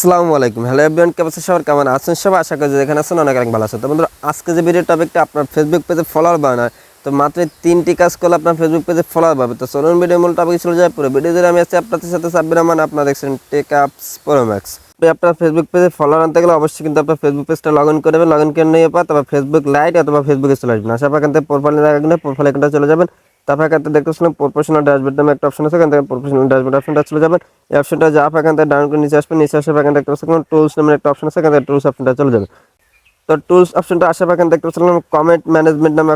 আসসালামু আলাইকুম। Hello everyone, কেমন আছেন সবাই? কেমন আছেন সবাই? আশা করি যে যেখানে আছেন অনেক অনেক ভালো আছেন। তো বন্ধুরা, আজকে যে ভিডিও টপিকটা আপনার ফেসবুক পেজে ফলোয়ার বানায়, তো মাত্র 3টি কাজ করলে আপনার ফেসবুক পেজে ফলোয়ার পাবে। তো চলুন ভিডিও মূল টপিক চলে যায়। পুরো ভিডিও জুড়ে আমি আছি আপনাদের সাথে সাব্বির রহমান। আপনারা দেখছেন টেক আপস প্রো ম্যাক্স। আপনার ফেসবুক পেজে ফলোয়ার আনতে গেলে অবশ্যই কিন্তু আপনার ফেসবুক পেজটা লগ ইন করবেন। লগ ইন করে নিয়ে পর তারপর ফেসবুক লাইট অথবা ফেসবুকে চলে আসবেন। আসার পর এখান থেকে প্রোফাইলে জায়গা প্রোফাইল এখানটা চলে যাবেন। তারপর এখান থেকে দেখতেছিলাম প্রফেশনাল ড্যাশবোর্ড নামে একটা অপশন আছে। এখান থেকে প্রফেশনাল ড্যাশবোর্ড অপশনটা চলে যাবেন। এই অপশনটা যাওয়ার পর এখান থেকে ডাউন করে নিচে আসবেন। নিচে আসার পর এখান থেকে দেখতেছিলাম টুলস নামের একটা অপশন আছে। এখান থেকে টুলস অপশনটা চলে যাবে। তো টুলস অপশনটা আসার পর এখান থেকে দেখতেছিলাম কমেন্ট ম্যানেজমেন্ট নামে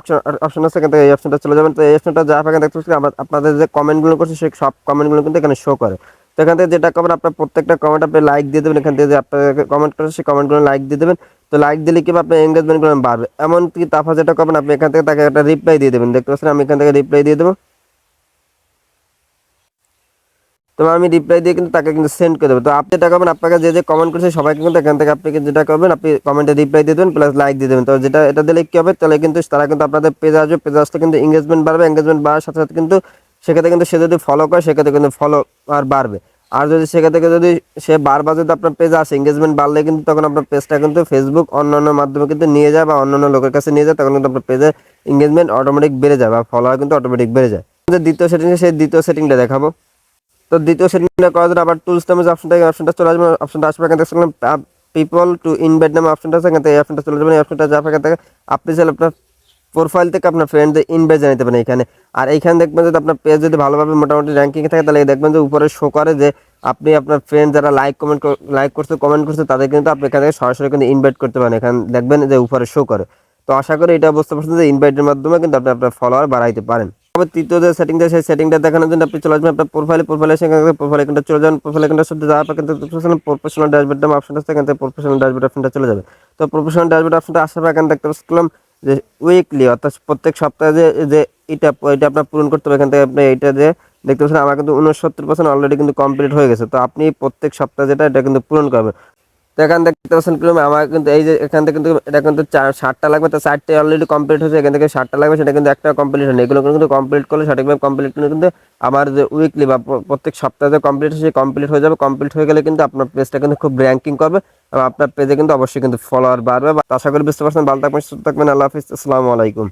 অপশন আছে। এখান থেকে এই অপশনটা চলে যাবেন। তো এই অপশনটা যাওয়ার পর এখান থেকে দেখতেছিলাম আপনাদের যে কমেন্টগুলো করছে সেই সব কমেন্টগুলো কিন্তু এখানে শো করে। তো এখান থেকে যেটা করবেন, আপনার প্রত্যেকটা কমেন্ট আপনি লাইক দিয়ে দেবেন। এখান থেকে যে আপনার কমেন্ট করেছে সেই কমেন্টগুলো লাইক দিয়ে দেবেন। তো লাইক দিলে কি আপনার এঙ্গেজমেন্টগুলো বাড়বে। এমনকি তারপর যেটা করবেন, আপনি এখান থেকে তাকে একটা রিপ্লাই দিয়ে দেবেন। দেখতে পাচ্ছেন আমি এখান থেকে রিপ্লাই দিয়ে দেবো। তো আমি রিপ্লাই দিয়ে কিন্তু তাকে কিন্তু সেন্ড করে দেবো। তো আপনি যেটা করবেন, আপনাকে যে কমেন্ট করেছে সবাইকে কিন্তু এখান থেকে আপনি যেটা করবেন, আপনি কমেন্টে রিপ্লাই দিয়ে দেবেন প্লাস লাইক দিয়ে দেবেন। তো যেটা এটা দিলে কি হবে, তাহলে কিন্তু তারা কিন্তু আপনাদের পেজে আসবে। পেজে আসলে কিন্তু এঙ্গেজমেন্ট বাড়বে। এঙ্গেজমেন্ট বাড়ার সাথে সাথে কিন্তু সেক্ষেত্রে কিন্তু সে যদি ফলো করে সেক্ষেত্রে কিন্তু ফলো আর বাড়বে। আর যদি সেক্ষেত্রে যদি সে বারবার যদি আপনার পেজে আসে, এঙ্গেজমেন্ট বাড়লে কিন্তু তখন আপনার পেজটা কিন্তু ফেসবুক অন্যান্য মাধ্যমে কিন্তু নিয়ে যায় বা অন্যান্য লোকের কাছে নিয়ে যায়। তখন কিন্তু আপনার পেজে এঙ্গেজমেন্ট অটোমেটিক বেড়ে যায় বা ফলোয়ার কিন্তু অটোমেটিক বেড়ে যায়। দ্বিতীয় সেটিং, সেই দ্বিতীয় সেটিংটা দেখাবো। তো দ্বিতীয় সেটিংটা করার জন্য আবার টুলস নামে যে অপশনটা চলে আসবে। অপশনটা আসবে এখান থেকে পিপল টু ইনভাইট নামে অপশনটা আছে। এখান থেকে এই অপশনটা চলে যাবেন। এই অপশনটা যাওয়ার এখান থেকে আপনি চাইলে আপনার প্রোফাইল থেকে আপনার ফ্রেন্ডদের ইনভাইট জানাতে পারেন এখানে। আর এইখানে দেখবেন যদি আপনার পেজ যদি ভালোভাবে মোটামুটি র্যাঙ্কিং থাকে, তাহলে দেখবেন যে উপরে শো করে যে আপনি আপনার ফ্রেন্ড যারা লাইক করছে কমেন্ট করছে তাদের কিন্তু আপনি এখান থেকে সরাসরি কিন্তু ইনভাইট করতে পারেন। এখানে দেখবেন যে উপরে শো করে। তো আশা করি এটা বুঝতে পারছেন যে ইনভাইটের মাধ্যমে কিন্তু আপনি আপনার ফলোয়ার বাড়াইতে পারেন। তবে তৃতীয় যে সেটিংটা, সেই সেটিংটা দেখানোর জন্য আপনি চলে আসবেন আপনার প্রোফাইলে সেখানে প্রোফাইল এখানটা চলে যাবেন। প্রোফাইল এখানটার সাথে যাওয়ার পর কিন্তু প্রফেশনাল ড্যাশবোর্ড নামে অপশন আছে। এখান থেকে প্রফেশনাল ড্যাশবোর্ড অপশনটা চলে যাবে। তো প্রফেশনাল ড্যাশবোর্ড অপশনটা আসার পর এখানে দেখতে পাচ্ছিলাম যে উইকলি অর্থাৎ প্রত্যেক সপ্তাহে যে যে এটা আপনার পূরণ করতে হবে। এখান থেকে আপনি এইটা যে দেখতে পাচ্ছেন আমার কিন্তু 69% অলরেডি কিন্তু কমপ্লিট হয়ে গেছে। তো আপনি প্রত্যেক সপ্তাহে যেটা এটা কিন্তু পূরণ করবেন। তো এখান দেখতে পাচ্ছেন কিরকম আমার কিন্তু এই যে এখান থেকে কিন্তু এটা কিন্তু 60টা লাগবে। তো 60টা অলরেডি কমপ্লিট হয়েছে। এখান থেকে 60টা লাগবে, সেটা কিন্তু একটা কমপ্লিট হয়নি। এগুলো কিন্তু কমপ্লিট করলে সঠিকভাবে কমপ্লিট করলে কিন্তু আমার যে উইকলি বা প্রত্যেক সপ্তাহে যে কমপ্লিট হয়েছে কমপ্লিট হয়ে যাবে। কমপ্লিট হয়ে গেলে কিন্তু আপনার পেজটা কিন্তু খুব র্যাঙ্কিং করবে এবং আপনার পেজে কিন্তু অবশ্যই কিন্তু ফলোয়ার বাড়বে। আশা করি বুঝতে পারছেন। ভালো থাকবেন, সুস্থ থাকবেন। আল্লাহ হাফিজ, আসসালামু আলাইকুম।